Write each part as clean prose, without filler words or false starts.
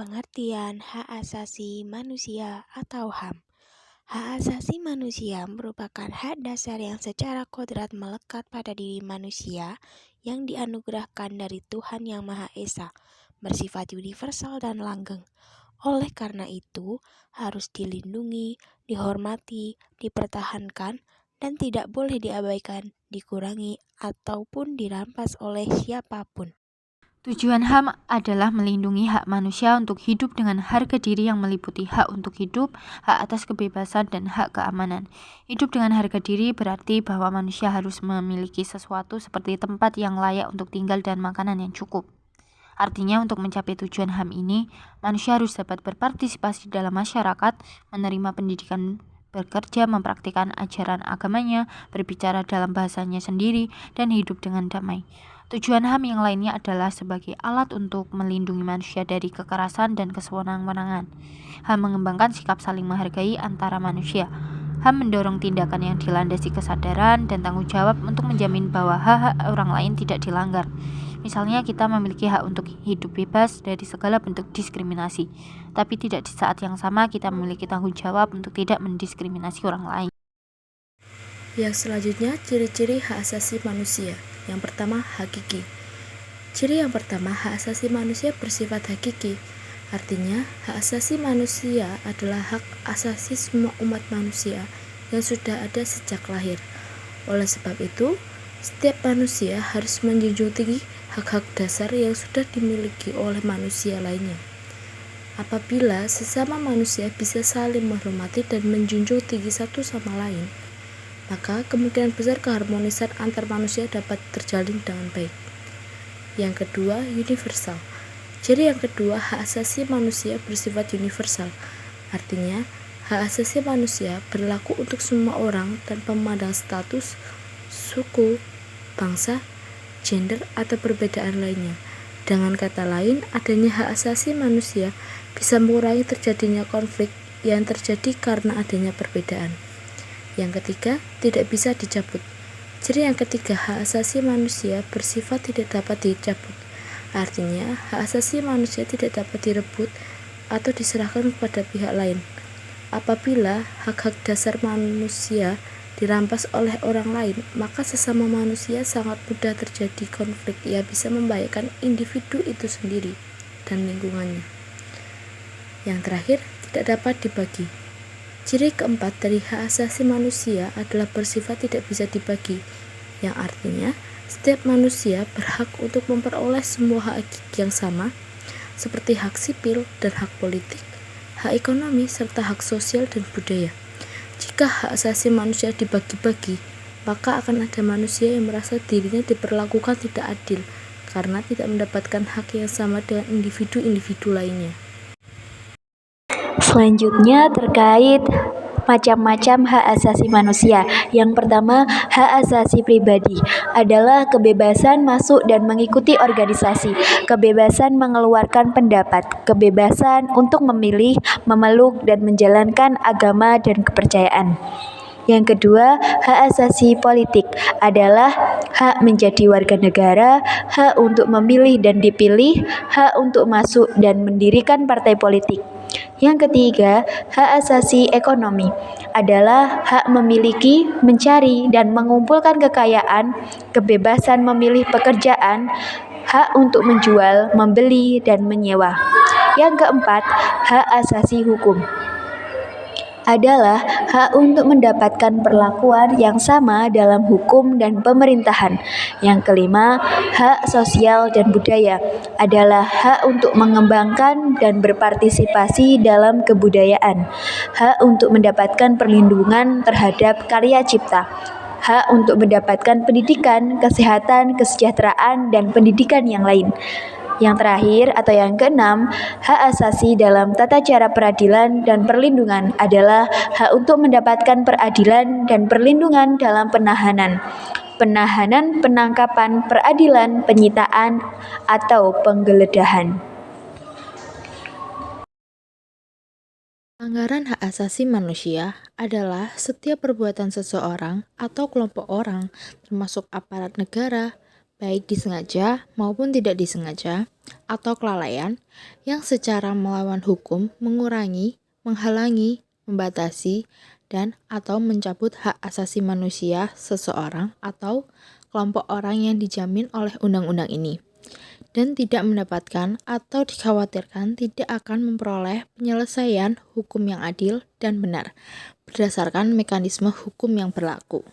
Pengertian hak asasi manusia atau HAM. Hak asasi manusia merupakan hak dasar yang secara kodrat melekat pada diri manusia yang dianugerahkan dari Tuhan Yang Maha Esa, bersifat universal dan langgeng. Oleh karena itu, harus dilindungi, dihormati, dipertahankan, dan tidak boleh diabaikan, dikurangi, ataupun dirampas oleh siapapun. Tujuan HAM adalah melindungi hak manusia untuk hidup dengan harga diri yang meliputi hak untuk hidup, hak atas kebebasan, dan hak keamanan. Hidup dengan harga diri berarti bahwa manusia harus memiliki sesuatu seperti tempat yang layak untuk tinggal dan makanan yang cukup. Artinya untuk mencapai tujuan HAM ini, manusia harus dapat berpartisipasi dalam masyarakat, menerima pendidikan, bekerja, mempraktikkan ajaran agamanya, berbicara dalam bahasanya sendiri, dan hidup dengan damai. Tujuan HAM yang lainnya adalah sebagai alat untuk melindungi manusia dari kekerasan dan kesewenang-wenangan. HAM mengembangkan sikap saling menghargai antara manusia. HAM mendorong tindakan yang dilandasi kesadaran dan tanggung jawab untuk menjamin bahwa hak-hak orang lain tidak dilanggar. Misalnya kita memiliki hak untuk hidup bebas dari segala bentuk diskriminasi, tapi tidak di saat yang sama kita memiliki tanggung jawab untuk tidak mendiskriminasi orang lain. Yang selanjutnya, ciri-ciri hak asasi manusia. Yang pertama, hakiki. Ciri yang pertama, hak asasi manusia bersifat hakiki. Artinya, hak asasi manusia adalah hak asasi semua umat manusia yang sudah ada sejak lahir. Oleh sebab itu, setiap manusia harus menjunjung tinggi hak-hak dasar yang sudah dimiliki oleh manusia lainnya. Apabila sesama manusia bisa saling menghormati dan menjunjung tinggi satu sama lain, maka kemungkinan besar keharmonisan antar manusia dapat terjalin dengan baik. Yang kedua, universal. Jadi yang kedua, hak asasi manusia bersifat universal. Artinya, hak asasi manusia berlaku untuk semua orang tanpa memandang status, suku, bangsa, gender, atau perbedaan lainnya. Dengan kata lain, adanya hak asasi manusia bisa mengurangi terjadinya konflik yang terjadi karena adanya perbedaan. Yang ketiga, tidak bisa dicabut. Ciri yang ketiga, hak asasi manusia bersifat tidak dapat dicabut. Artinya, hak asasi manusia tidak dapat direbut atau diserahkan kepada pihak lain. Apabila hak-hak dasar manusia dirampas oleh orang lain, maka sesama manusia sangat mudah terjadi konflik yang bisa membahayakan individu itu sendiri dan lingkungannya. Yang terakhir, tidak dapat dibagi. Ciri keempat dari hak asasi manusia adalah bersifat tidak bisa dibagi, yang artinya setiap manusia berhak untuk memperoleh semua hak yang sama, seperti hak sipil dan hak politik, hak ekonomi, serta hak sosial dan budaya. Jika hak asasi manusia dibagi-bagi, maka akan ada manusia yang merasa dirinya diperlakukan tidak adil karena tidak mendapatkan hak yang sama dengan individu-individu lainnya. Selanjutnya terkait macam-macam hak asasi manusia. Yang pertama, hak asasi pribadi adalah kebebasan masuk dan mengikuti organisasi, kebebasan mengeluarkan pendapat, kebebasan untuk memilih, memeluk, dan menjalankan agama dan kepercayaan. Yang kedua, hak asasi politik adalah hak menjadi warga negara, hak untuk memilih dan dipilih, hak untuk masuk dan mendirikan partai politik. Yang ketiga, hak asasi ekonomi adalah hak memiliki, mencari, dan mengumpulkan kekayaan, kebebasan memilih pekerjaan, hak untuk menjual, membeli, dan menyewa. Yang keempat, hak asasi hukum adalah hak untuk mendapatkan perlakuan yang sama dalam hukum dan pemerintahan. Yang kelima, hak sosial dan budaya adalah hak untuk mengembangkan dan berpartisipasi dalam kebudayaan, hak untuk mendapatkan perlindungan terhadap karya cipta, hak untuk mendapatkan pendidikan, kesehatan, kesejahteraan, dan pendidikan yang lain. Yang terakhir atau yang keenam, hak asasi dalam tata cara peradilan dan perlindungan adalah hak untuk mendapatkan peradilan dan perlindungan dalam penahanan, penangkapan, peradilan, penyitaan, atau penggeledahan. Pelanggaran hak asasi manusia adalah setiap perbuatan seseorang atau kelompok orang, termasuk aparat negara, baik disengaja maupun tidak disengaja, atau kelalaian yang secara melawan hukum mengurangi, menghalangi, membatasi, dan atau mencabut hak asasi manusia seseorang atau kelompok orang yang dijamin oleh undang-undang ini, dan tidak mendapatkan atau dikhawatirkan tidak akan memperoleh penyelesaian hukum yang adil dan benar berdasarkan mekanisme hukum yang berlaku.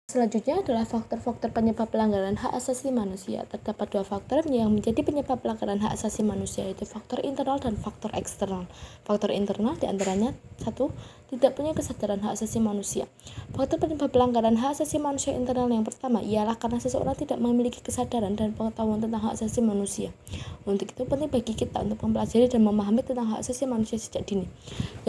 Selanjutnya adalah faktor-faktor penyebab pelanggaran hak asasi manusia. Terdapat dua faktor yang menjadi penyebab pelanggaran hak asasi manusia, yaitu faktor internal dan faktor eksternal. Faktor internal diantaranya 1. Tidak punya kesadaran hak asasi manusia. Faktor penyebab pelanggaran hak asasi manusia internal yang pertama ialah karena seseorang tidak memiliki kesadaran dan pengetahuan tentang hak asasi manusia. Untuk itu penting bagi kita untuk mempelajari dan memahami tentang hak asasi manusia sejak dini.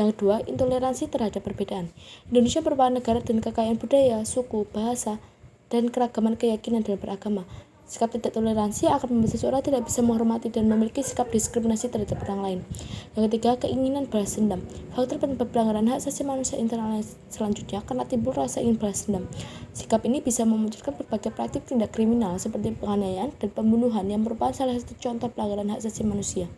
Yang kedua, intoleransi terhadap perbedaan. Indonesia merupakan negara dengan kekayaan budaya, suku, bahasa, dan keragaman keyakinan dan beragama. Sikap tidak toleransi akan membuat seseorang tidak bisa menghormati dan memiliki sikap diskriminasi terhadap orang lain. Yang ketiga, keinginan balas dendam. Faktor penyebab pelanggaran hak asasi manusia internal selanjutnya karena timbul rasa ingin balas dendam. Sikap ini bisa memunculkan berbagai praktik tindak kriminal seperti penganiayaan dan pembunuhan yang merupakan salah satu contoh pelanggaran hak asasi manusia.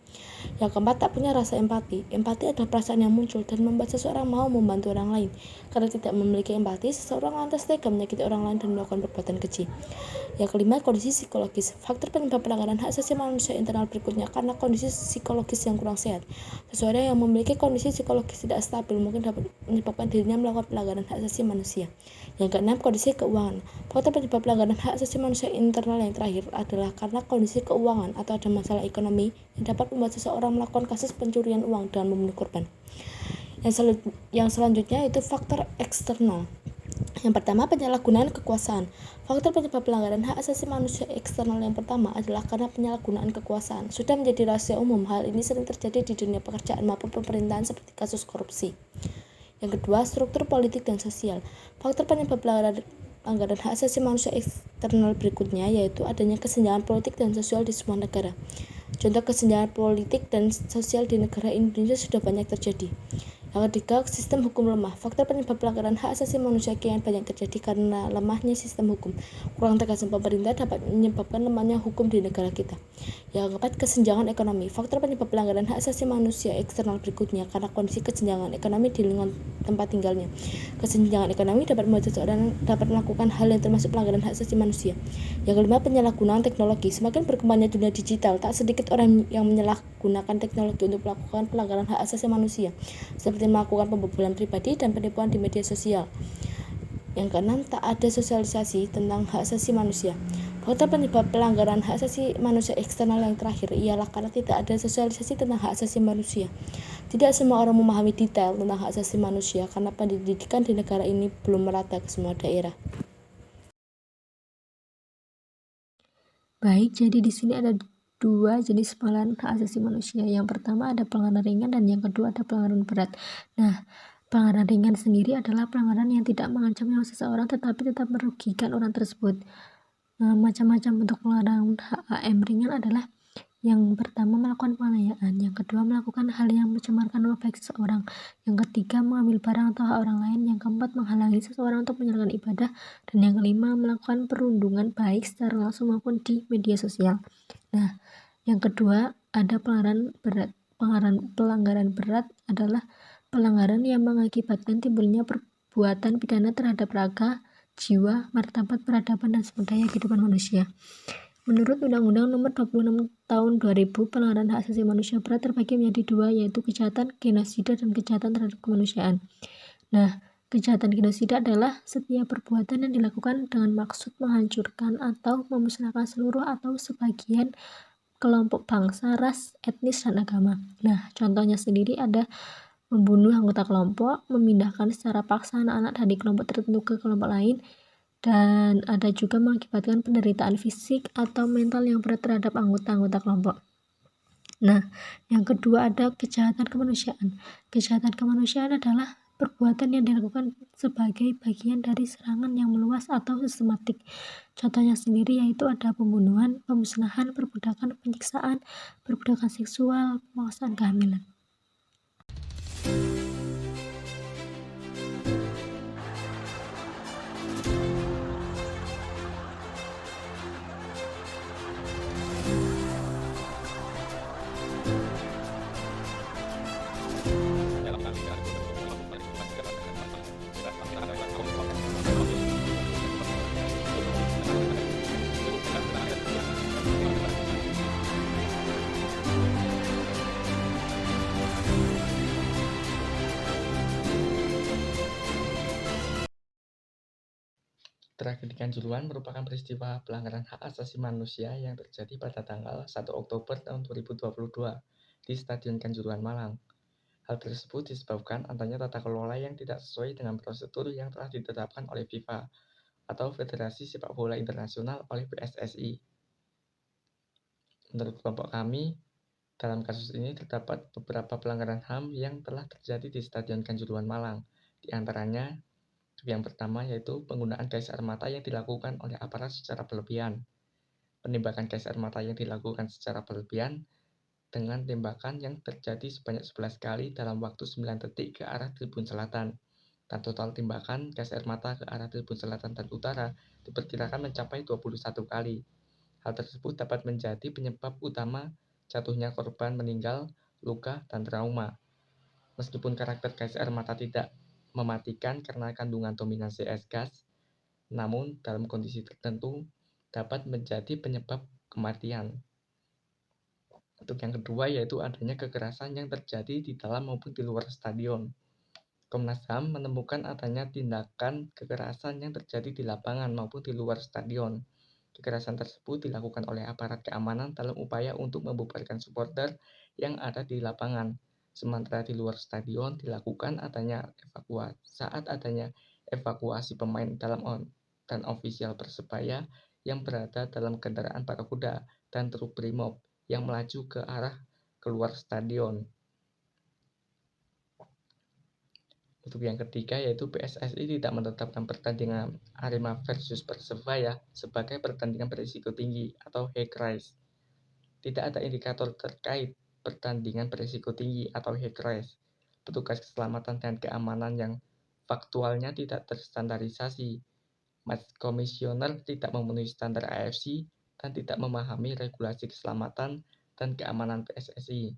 Yang keempat, tak punya rasa empati. Empati adalah perasaan yang muncul dan membuat seseorang mau membantu orang lain. Karena tidak memiliki empati, seseorang lantas tega menyakiti orang lain dan melakukan perbuatan keji. Yang kelima, kondisi psikologis. Faktor penyebab pelanggaran hak asasi manusia internal berikutnya karena kondisi psikologis yang kurang sehat. Seseorang yang memiliki kondisi psikologis tidak stabil mungkin dapat menyebabkan dirinya melakukan pelanggaran hak asasi manusia. Yang keenam, kondisi keuangan. Faktor penyebab pelanggaran hak asasi manusia internal yang terakhir adalah karena kondisi keuangan atau ada masalah ekonomi yang dapat membuat seseorang melakukan kasus pencurian uang dan membunuh korban. Yang selanjutnya itu faktor eksternal. Yang pertama, penyalahgunaan kekuasaan. Faktor penyebab pelanggaran hak asasi manusia eksternal yang pertama adalah karena penyalahgunaan kekuasaan. Sudah menjadi rahasia umum, hal ini sering terjadi di dunia pekerjaan maupun pemerintahan seperti kasus korupsi. Yang kedua, struktur politik dan sosial. Faktor penyebab pelanggaran hak asasi manusia eksternal berikutnya yaitu adanya kesenjangan politik dan sosial di semua negara. Contoh kesenjangan politik dan sosial di negara Indonesia sudah banyak terjadi. Yang ketiga, sistem hukum lemah. Faktor penyebab pelanggaran hak asasi manusia kian banyak terjadi karena lemahnya sistem hukum. Kurang tegasnya pemerintah dapat menyebabkan lemahnya hukum di negara kita. Yang keempat, kesenjangan ekonomi. Faktor penyebab pelanggaran hak asasi manusia eksternal berikutnya karena kondisi kesenjangan ekonomi di lingkungan tempat tinggalnya. Kesenjangan ekonomi dapat membuat seseorang dapat melakukan hal yang termasuk pelanggaran hak asasi manusia. Yang kelima, penyalahgunaan teknologi. Semakin berkembangnya dunia digital, tak sedikit orang yang menyalahgunakan teknologi untuk melakukan pelanggaran hak asasi manusia, seperti melakukan pembobolan pribadi dan penipuan di media sosial. Yang keenam, tak ada sosialisasi tentang hak asasi manusia. Faktor penyebab pelanggaran hak asasi manusia eksternal yang terakhir ialah karena tidak ada sosialisasi tentang hak asasi manusia. Tidak semua orang memahami detail tentang hak asasi manusia karena pendidikan di negara ini belum merata ke semua daerah. Baik, jadi di sini ada dua jenis pelanggaran hak asasi manusia. Yang pertama ada pelanggaran ringan dan yang kedua ada pelanggaran berat. Nah, pelanggaran ringan sendiri adalah pelanggaran yang tidak mengancam nyawa seseorang tetapi tetap merugikan orang tersebut. Macam-macam bentuk pelanggaran HAM ringan adalah yang pertama melakukan penganiayaan, yang kedua melakukan hal yang mencemarkan nama baik seseorang, yang ketiga mengambil barang atau hak orang lain, yang keempat menghalangi seseorang untuk menjalankan ibadah, dan yang kelima melakukan perundungan baik secara langsung maupun di media sosial. Nah, yang kedua ada pelanggaran berat. Pelanggaran berat adalah pelanggaran yang mengakibatkan timbulnya perbuatan pidana terhadap raga, jiwa, martabat, peradaban, dan sumber daya kehidupan manusia. Menurut Undang-Undang Nomor 26 Tahun 2000, pelanggaran hak asasi manusia berat terbagi menjadi dua, yaitu kejahatan genosida dan kejahatan terhadap kemanusiaan. Nah, kejahatan genosida adalah setiap perbuatan yang dilakukan dengan maksud menghancurkan atau memusnahkan seluruh atau sebagian kelompok bangsa, ras, etnis, dan agama. Nah, contohnya sendiri ada membunuh anggota kelompok, memindahkan secara paksa anak-anak dari kelompok tertentu ke kelompok lain, dan ada juga mengakibatkan penderitaan fisik atau mental yang berat terhadap anggota-anggota kelompok. Nah, yang kedua ada kejahatan kemanusiaan. Kejahatan kemanusiaan adalah perbuatan yang dilakukan sebagai bagian dari serangan yang meluas atau sistematik. Contohnya sendiri yaitu ada pembunuhan, pemusnahan, perbudakan, penyiksaan, perbudakan seksual, pemaksaan kehamilan. Tragedi Kanjuruhan merupakan peristiwa pelanggaran hak asasi manusia yang terjadi pada tanggal 1 Oktober tahun 2022 di Stadion Kanjuruhan Malang. Hal tersebut disebabkan adanya tata kelola yang tidak sesuai dengan prosedur yang telah ditetapkan oleh FIFA atau Federasi Sepak Bola Internasional oleh PSSI. Menurut kelompok kami, dalam kasus ini terdapat beberapa pelanggaran HAM yang telah terjadi di Stadion Kanjuruhan Malang. Di antaranya, yang pertama yaitu penggunaan gas air mata yang dilakukan oleh aparat secara berlebihan. Penembakan gas air mata yang dilakukan secara berlebihan dengan tembakan yang terjadi sebanyak 11 kali dalam waktu 9 detik ke arah tribun selatan. Dan total tembakan gas air mata ke arah tribun selatan dan utara diperkirakan mencapai 21 kali. Hal tersebut dapat menjadi penyebab utama jatuhnya korban meninggal, luka, dan trauma. Meskipun karakter gas air mata tidak mematikan karena kandungan dominasi es gas, namun dalam kondisi tertentu dapat menjadi penyebab kematian. Untuk yang kedua yaitu adanya kekerasan yang terjadi di dalam maupun di luar stadion. Komnas HAM menemukan adanya tindakan kekerasan yang terjadi di lapangan maupun di luar stadion. Kekerasan tersebut dilakukan oleh aparat keamanan dalam upaya untuk membubarkan supporter yang ada di lapangan. Sementara di luar stadion dilakukan saat adanya evakuasi pemain dan ofisial Persebaya yang berada dalam kendaraan barakuda dan truk brimob yang melaju ke arah keluar stadion. Untuk yang ketiga yaitu PSSI tidak menetapkan pertandingan Arema versus Persebaya sebagai pertandingan berisiko tinggi atau high risk. Tidak ada indikator terkait pertandingan berisiko tinggi atau high risk. Petugas keselamatan dan keamanan yang faktualnya tidak terstandarisasi. Match Commissioner tidak memenuhi standar AFC dan tidak memahami regulasi keselamatan dan keamanan PSSI.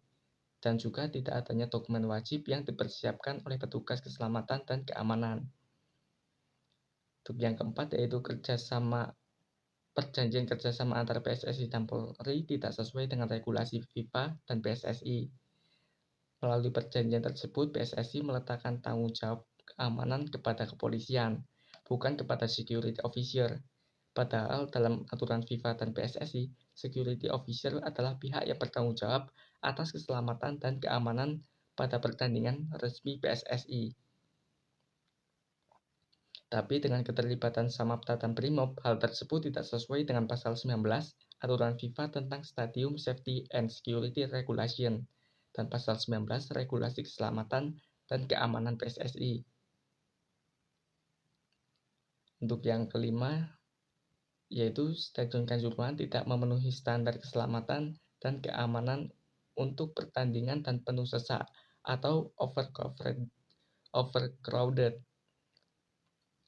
Dan juga tidak adanya dokumen wajib yang dipersiapkan oleh petugas keselamatan dan keamanan. Untuk yang keempat yaitu perjanjian kerjasama antara PSSI dan Polri tidak sesuai dengan regulasi FIFA dan PSSI. Melalui perjanjian tersebut, PSSI meletakkan tanggung jawab keamanan kepada kepolisian, bukan kepada security officer. Padahal dalam aturan FIFA dan PSSI, security officer adalah pihak yang bertanggung jawab atas keselamatan dan keamanan pada pertandingan resmi PSSI. Tapi dengan keterlibatan Samapta dan Brimob, hal tersebut tidak sesuai dengan pasal 19 aturan FIFA tentang Stadium Safety and Security Regulation dan pasal 19 regulasi keselamatan dan keamanan PSSI. Untuk yang kelima, yaitu Stadion Kanjuruhan tidak memenuhi standar keselamatan dan keamanan untuk pertandingan dan penuh sesak atau overcrowded.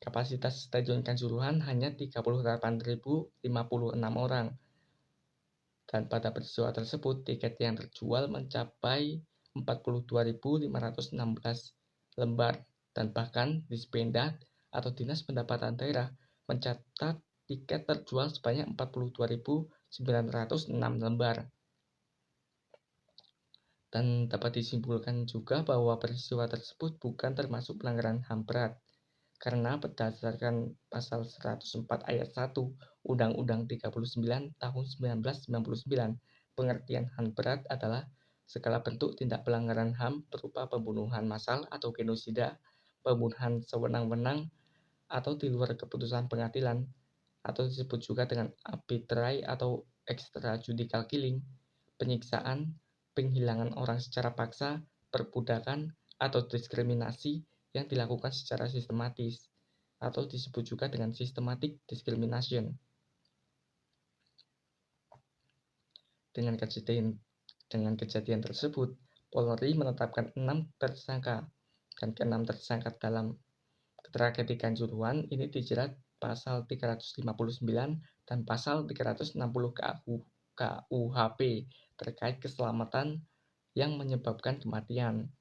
Kapasitas Stadion Kanjuruhan hanya 38.056 orang. Dan pada peristiwa tersebut, tiket yang terjual mencapai 42.516 lembar. Dan bahkan Dispenda atau Dinas Pendapatan Daerah mencatat tiket terjual sebanyak 42.906 lembar. Dan dapat disimpulkan juga bahwa peristiwa tersebut bukan termasuk pelanggaran HAM berat. Karena berdasarkan pasal 104 ayat 1 Undang-Undang 39 tahun 1999, pengertian HAM berat adalah segala bentuk tindak pelanggaran HAM berupa pembunuhan massal atau genosida, pembunuhan sewenang-wenang atau di luar keputusan pengadilan, atau disebut juga dengan arbitrary atau extrajudicial killing, penyiksaan, penghilangan orang secara paksa, perbudakan, atau diskriminasi yang dilakukan secara sistematis, atau disebut juga dengan systematic discrimination. Dengan kejadian tersebut, Polri menetapkan 6 tersangka, dan ke-6 tersangka dalam tragedi Kanjuruhan ini dijerat pasal 359 dan pasal 360 KUHP terkait keselamatan yang menyebabkan kematian.